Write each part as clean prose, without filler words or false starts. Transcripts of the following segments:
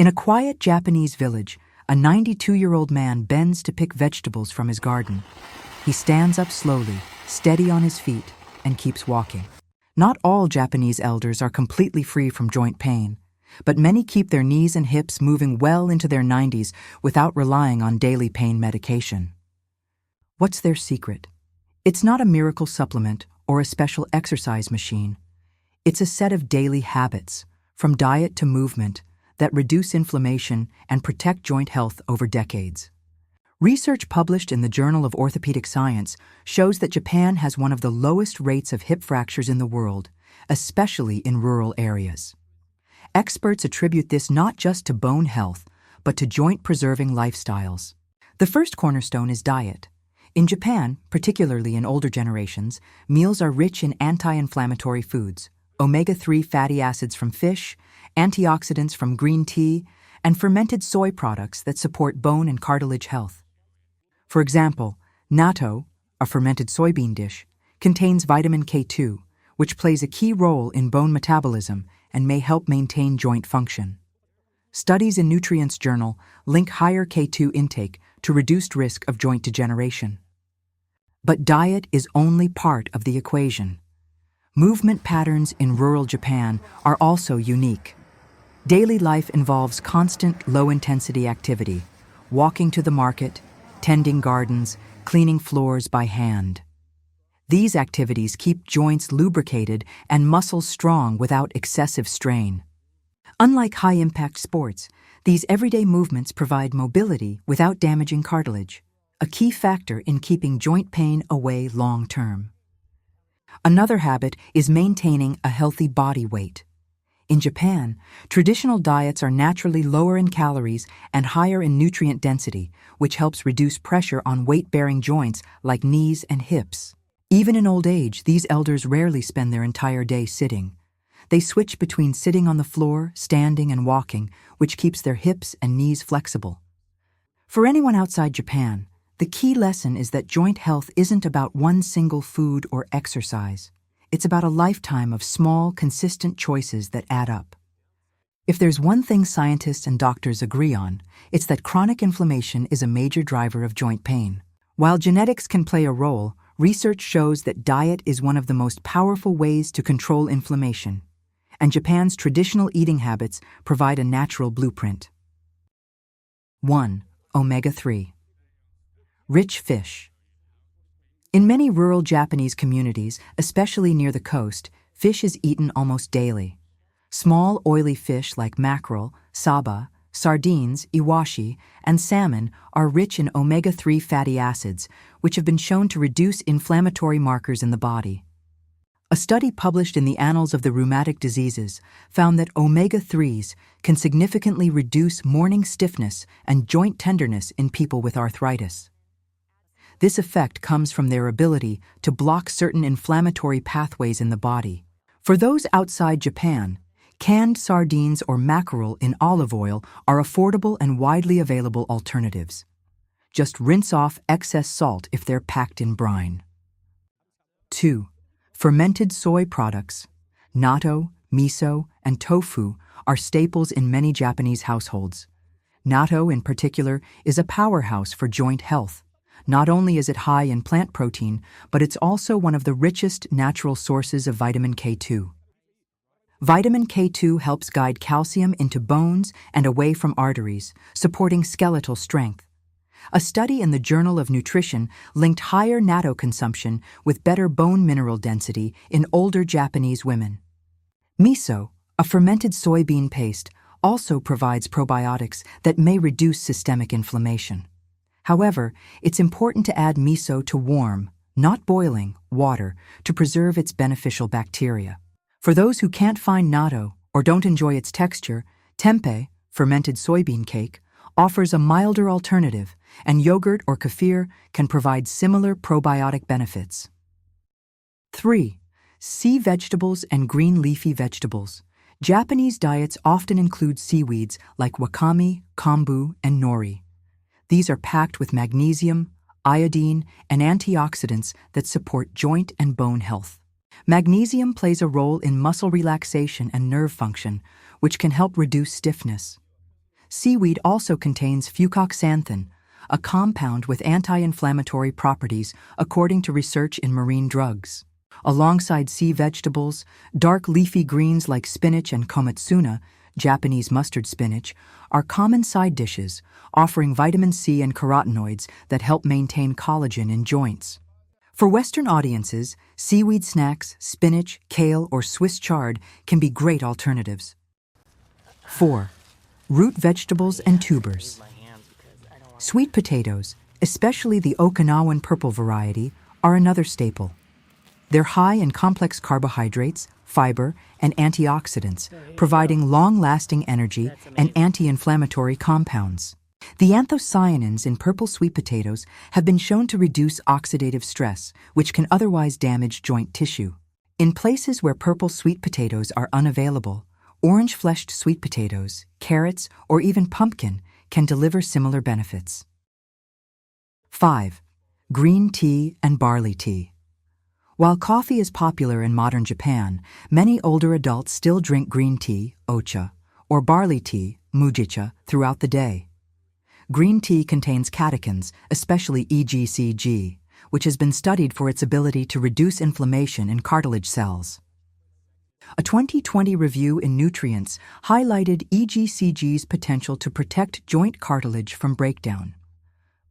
In a quiet Japanese village, a 92-year-old man bends to pick vegetables from his garden. He stands up slowly, steady on his feet, and keeps walking. Not all Japanese elders are completely free from joint pain, but many keep their knees and hips moving well into their 90s without relying on daily pain medication. What's their secret? It's not a miracle supplement or a special exercise machine. It's a set of daily habits, from diet to movement, that reduce inflammation and protect joint health over decades. Research published in the Journal of Orthopedic Science shows that Japan has one of the lowest rates of hip fractures in the world, especially in rural areas. Experts attribute this not just to bone health, but to joint-preserving lifestyles. The first cornerstone is diet. In Japan, particularly in older generations, meals are rich in anti-inflammatory foods, omega-3 fatty acids from fish, antioxidants from green tea, and fermented soy products that support bone and cartilage health. For example, natto, a fermented soybean dish, contains vitamin K2, which plays a key role in bone metabolism and may help maintain joint function. Studies in Nutrients Journal link higher K2 intake to reduced risk of joint degeneration. But diet is only part of the equation. Movement patterns in rural Japan are also unique. Daily life involves constant, low-intensity activity, walking to the market, tending gardens, cleaning floors by hand. These activities keep joints lubricated and muscles strong without excessive strain. Unlike high-impact sports, these everyday movements provide mobility without damaging cartilage, a key factor in keeping joint pain away long-term. Another habit is maintaining a healthy body weight. In Japan, traditional diets are naturally lower in calories and higher in nutrient density, which helps reduce pressure on weight-bearing joints like knees and hips. Even in old age, these elders rarely spend their entire day sitting. They switch between sitting on the floor, standing, and walking, which keeps their hips and knees flexible. For anyone outside Japan, the key lesson is that joint health isn't about one single food or exercise. It's about a lifetime of small, consistent choices that add up. If there's one thing scientists and doctors agree on, it's that chronic inflammation is a major driver of joint pain. While genetics can play a role, research shows that diet is one of the most powerful ways to control inflammation, and Japan's traditional eating habits provide a natural blueprint. 1. Omega-3. Rich fish. In many rural Japanese communities, especially near the coast, fish is eaten almost daily. Small, oily fish like mackerel, saba, sardines, iwashi, and salmon are rich in omega-3 fatty acids, which have been shown to reduce inflammatory markers in the body. A study published in the Annals of the Rheumatic Diseases found that omega-3s can significantly reduce morning stiffness and joint tenderness in people with arthritis. This effect comes from their ability to block certain inflammatory pathways in the body. For those outside Japan, canned sardines or mackerel in olive oil are affordable and widely available alternatives. Just rinse off excess salt if they're packed in brine. 2. Fermented soy products. Natto, miso, and tofu are staples in many Japanese households. Natto, in particular, is a powerhouse for joint health. Not only is it high in plant protein, but it's also one of the richest natural sources of vitamin K2. Vitamin K2 helps guide calcium into bones and away from arteries, supporting skeletal strength. A study in the Journal of Nutrition linked higher natto consumption with better bone mineral density in older Japanese women. Miso, a fermented soybean paste, also provides probiotics that may reduce systemic inflammation. However, it's important to add miso to warm, not boiling, water to preserve its beneficial bacteria. For those who can't find natto or don't enjoy its texture, tempeh, fermented soybean cake, offers a milder alternative, and yogurt or kefir can provide similar probiotic benefits. 3. Sea vegetables and green leafy vegetables. Japanese diets often include seaweeds like wakame, kombu, and nori. These are packed with magnesium, iodine, and antioxidants that support joint and bone health. Magnesium plays a role in muscle relaxation and nerve function, which can help reduce stiffness. seaweed also contains fucoxanthin, a compound with anti-inflammatory properties according to research in marine drugs. Alongside sea vegetables, dark leafy greens like spinach and komatsuna, Japanese mustard spinach, are common side dishes, offering vitamin C and carotenoids that help maintain collagen in joints. For Western audiences, seaweed snacks, spinach, kale, or Swiss chard can be great alternatives. 4. Root vegetables and tubers. Sweet potatoes, especially the Okinawan purple variety, are another staple. They're high in complex carbohydrates, fiber, and antioxidants, providing long-lasting energy and anti-inflammatory compounds. The anthocyanins in purple sweet potatoes have been shown to reduce oxidative stress, which can otherwise damage joint tissue. In places where purple sweet potatoes are unavailable, orange-fleshed sweet potatoes, carrots, or even pumpkin can deliver similar benefits. 5. Green tea and barley tea. While coffee is popular in modern Japan, many older adults still drink green tea, ocha, or barley tea, mujicha, throughout the day. Green tea contains catechins, especially EGCG, which has been studied for its ability to reduce inflammation in cartilage cells. A 2020 review in Nutrients highlighted EGCG's potential to protect joint cartilage from breakdown.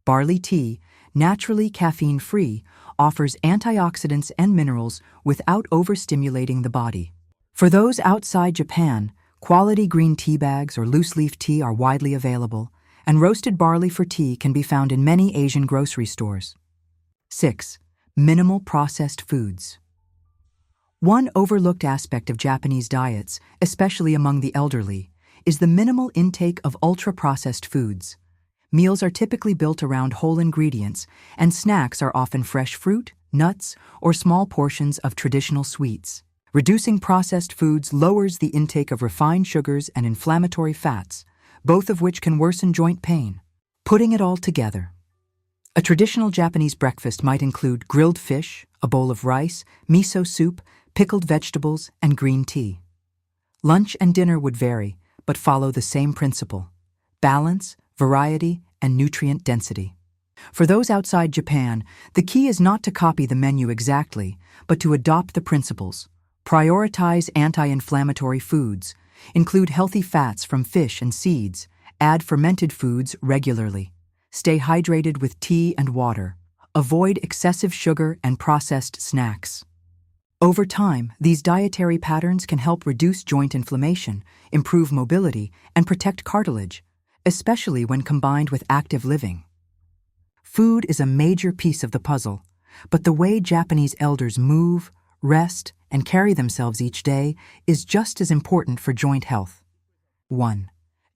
Barley tea, naturally caffeine-free, offers antioxidants and minerals without overstimulating the body. For those outside Japan, quality green tea bags or loose-leaf tea are widely available, and roasted barley for tea can be found in many Asian grocery stores. 6. Minimal processed foods. One overlooked aspect of Japanese diets, especially among the elderly, is the minimal intake of ultra-processed foods. Meals are typically built around whole ingredients, and snacks are often fresh fruit, nuts, or small portions of traditional sweets. Reducing processed foods lowers the intake of refined sugars and inflammatory fats, both of which can worsen joint pain. Putting it all together. A traditional Japanese breakfast might include grilled fish, a bowl of rice, miso soup, pickled vegetables, and green tea. Lunch and dinner would vary, but follow the same principle: balance, variety, and nutrient density. For those outside Japan, the key is not to copy the menu exactly, but to adopt the principles. Prioritize anti-inflammatory foods, include healthy fats from fish and seeds, add fermented foods regularly. Stay hydrated with tea and water. Avoid excessive sugar and processed snacks. Over time, these dietary patterns can help reduce joint inflammation, improve mobility, and protect cartilage, especially when combined with active living. Food is a major piece of the puzzle, but the way Japanese elders move, rest, and carry themselves each day is just as important for joint health. 1.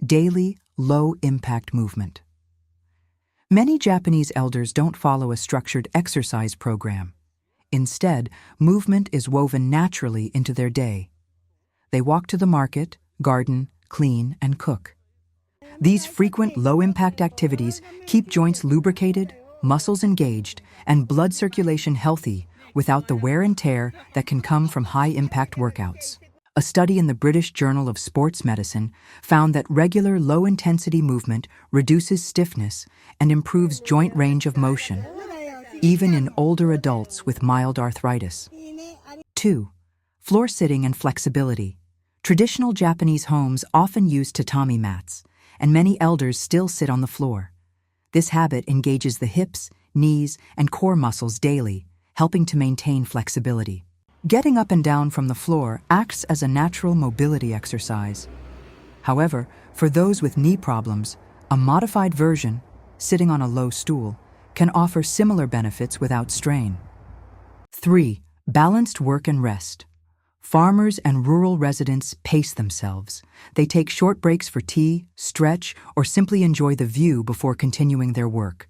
Daily, low-impact movement. Many Japanese elders don't follow a structured exercise program. Instead, movement is woven naturally into their day. They walk to the market, garden, clean, and cook. These frequent low-impact activities keep joints lubricated, muscles engaged, and blood circulation healthy without the wear and tear that can come from high-impact workouts. A study in the British Journal of Sports Medicine found that regular low-intensity movement reduces stiffness and improves joint range of motion, even in older adults with mild arthritis. 2. Floor sitting and flexibility. Traditional Japanese homes often use tatami mats, and many elders still sit on the floor. This habit engages the hips, knees, and core muscles daily, helping to maintain flexibility. Getting up and down from the floor acts as a natural mobility exercise. However, for those with knee problems, a modified version, sitting on a low stool, can offer similar benefits without strain. 3. Balanced work and rest. Farmers and rural residents pace themselves. They take short breaks for tea, stretch, or simply enjoy the view before continuing their work.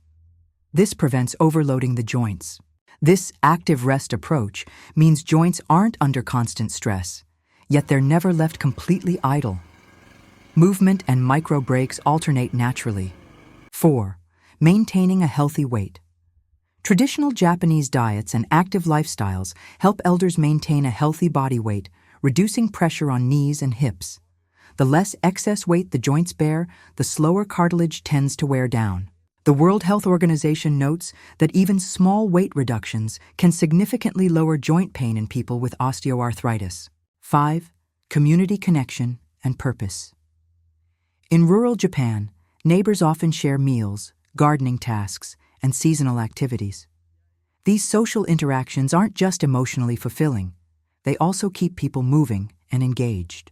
This prevents overloading the joints. This active rest approach means joints aren't under constant stress, yet they're never left completely idle. Movement and micro breaks alternate naturally. 4. Maintaining a healthy weight. Traditional Japanese diets and active lifestyles help elders maintain a healthy body weight, reducing pressure on knees and hips. The less excess weight the joints bear, the slower cartilage tends to wear down. The World Health Organization notes that even small weight reductions can significantly lower joint pain in people with osteoarthritis. 5. Community connection and purpose. In rural Japan, neighbors often share meals, gardening tasks, and seasonal activities. These social interactions aren't just emotionally fulfilling, they also keep people moving and engaged.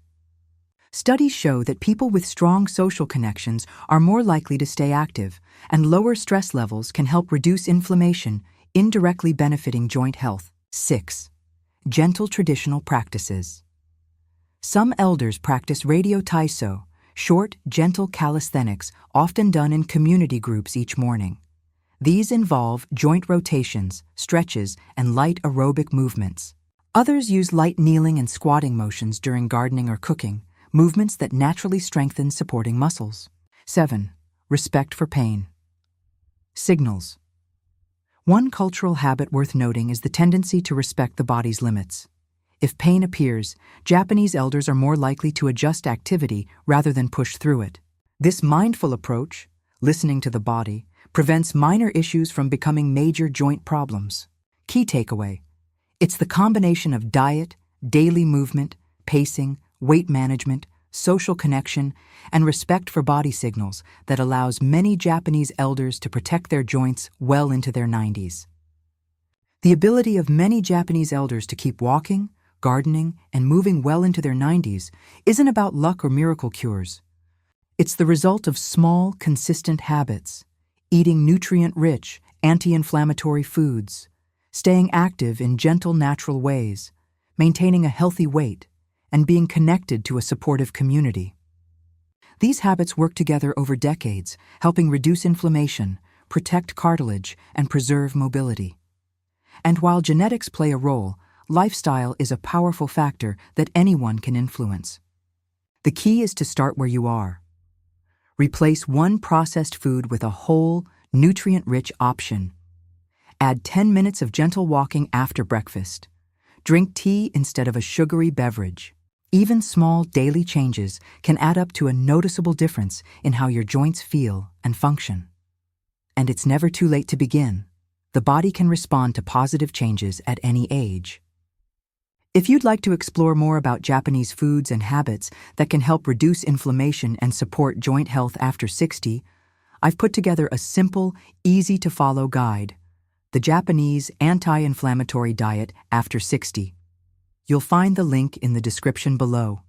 Studies show that people with strong social connections are more likely to stay active, and lower stress levels can help reduce inflammation, indirectly benefiting joint health. 6. Gentle traditional practices. Some elders practice radio taiso, short, gentle calisthenics often done in community groups each morning. These involve joint rotations, stretches, and light aerobic movements. Others use light kneeling and squatting motions during gardening or cooking, movements that naturally strengthen supporting muscles. 7. Respect for pain. Signals. One cultural habit worth noting is the tendency to respect the body's limits. If pain appears, Japanese elders are more likely to adjust activity rather than push through it. This mindful approach, listening to the body, prevents minor issues from becoming major joint problems. Key takeaway: it's the combination of diet, daily movement, pacing, weight management, social connection, and respect for body signals that allows many Japanese elders to protect their joints well into their 90s. The ability of many Japanese elders to keep walking, gardening, and moving well into their 90s isn't about luck or miracle cures. It's the result of small, consistent habits: eating nutrient-rich, anti-inflammatory foods, staying active in gentle, natural ways, maintaining a healthy weight, and being connected to a supportive community. These habits work together over decades, helping reduce inflammation, protect cartilage, and preserve mobility. And while genetics play a role, lifestyle is a powerful factor that anyone can influence. The key is to start where you are. Replace one processed food with a whole, nutrient-rich option. Add 10 minutes of gentle walking after breakfast. Drink tea instead of a sugary beverage. Even small daily changes can add up to a noticeable difference in how your joints feel and function. And it's never too late to begin. The body can respond to positive changes at any age. If you'd like to explore more about Japanese foods and habits that can help reduce inflammation and support joint health after 60, I've put together a simple, easy-to-follow guide: The Japanese Anti-Inflammatory Diet After 60. You'll find the link in the description below.